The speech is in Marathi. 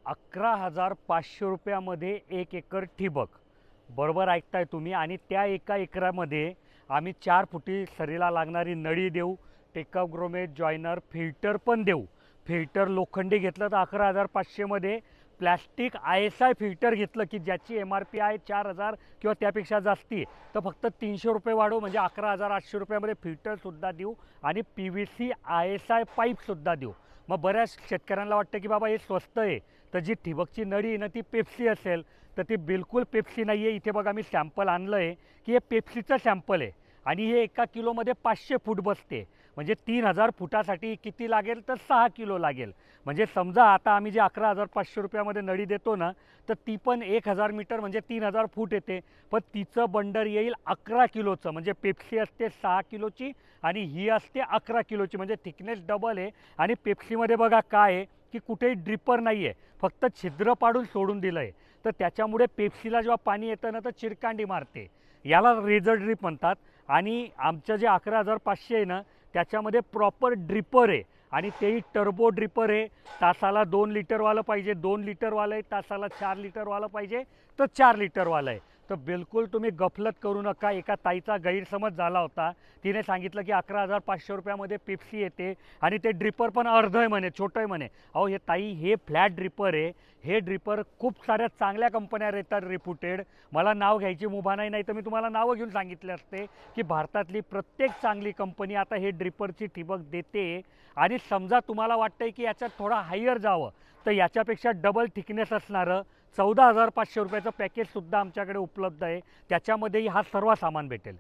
11,500 रुपयामध्ये 1 एकर ठिबक. बरोबर ऐकताय तुम्ही. आणि त्या एका एकरामध्ये आम्ही 4 फुटी सरीला लागणारी नळी देऊ, टेकअप ग्रोमेट जॉयनर फिल्टर पण देऊ. फिल्टर लोखंडी घेतलं तर 11,500 मध्ये, प्लॅस्टिक ISI फिल्टर घेतलं की ज्याची MRP आहे 4,000 किंवा त्यापेक्षा जास्ती, तर फक्त 300 रुपये वाढवू, म्हणजे 11,800 रुपयामध्ये फिल्टरसुद्धा देऊ आणि PVC ISI पाईपसुद्धा देऊ. मग बऱ्याच शेतकऱ्यांना वाटतं की बाबा हे स्वस्त आहे, तर जी ठिबकची नळी आहे ना ती पेप्सी असेल, तर ती बिलकुल पेप्सी नाही आहे. इथे बघा मी सॅम्पल आणलं आहे की हे पेप्सीचं सॅम्पल आहे आणि हे 1 किलोमध्ये 500 फूट बसते. म्हणजे 3,000 फुटासाठी किती लागेल, तर 6 किलो लागेल. म्हणजे समजा आता आम्ही जे 11,500 रुपयामध्ये नळी देतो ना, तर ती पण 1,000 मीटर म्हणजे 3,000 फूट येते. पण तिचं बंडर येईल 11 किलोचं. म्हणजे पेप्सी असते 6 किलोची आणि ही असते 11 किलोची, म्हणजे थिकनेस डबल आहे. आणि पेप्सीमध्ये बघा काय आहे की कुठेही ड्रिपर नाही आहे, फक्त छिद्र पाडून सोडून दिलं आहे. तर त्याच्यामुळे पेप्सीला जेव्हा पाणी येतं ना तर चिरकांडी मारते, याला रेझर ड्रिप म्हणतात. आणि आमचं जे 11,500 आहे ना त्याच्यामध्ये प्रॉपर ड्रिपर आहे आणि तेही टर्बो ड्रिपर आहे. तासाला 2 लिटरवालं पाहिजे 2 लिटरवालं आहे, तासाला 4 लिटरवालं पाहिजे तर 4 लिटरवालं आहे. तर बिलकुल तुम्ही गफलत करू नका. एका ताईचा गैरसमज झाला होता. तिने सांगितलं की 11,500 रुपयामध्ये पेप्सी येते आणि ते ड्रिपर पण अर्धं आहे म्हणे, छोटं आहे म्हणे. अहो हे ताई, हे फ्लॅट ड्रिपर आहे. हे ड्रिपर खूप साऱ्या चांगल्या कंपन्या येतात रिप्युटेड. मला नाव घ्यायची मुभा नाही, तर मी तुम्हाला नावं घेऊन सांगितले असते की भारतातली प्रत्येक चांगली कंपनी आता हे ड्रिपरची ठिबक देते. आणि समजा तुम्हाला वाटतंय की याच्यात थोडा हायर जावं, तर याच्यापेक्षा डबल थिकनेस असणारं 14,500 रुपयाचं पॅकेजसुद्धा आमच्याकडे उपलब्ध आहे. त्याच्यामध्येही हा सर्व सामान भेटेल.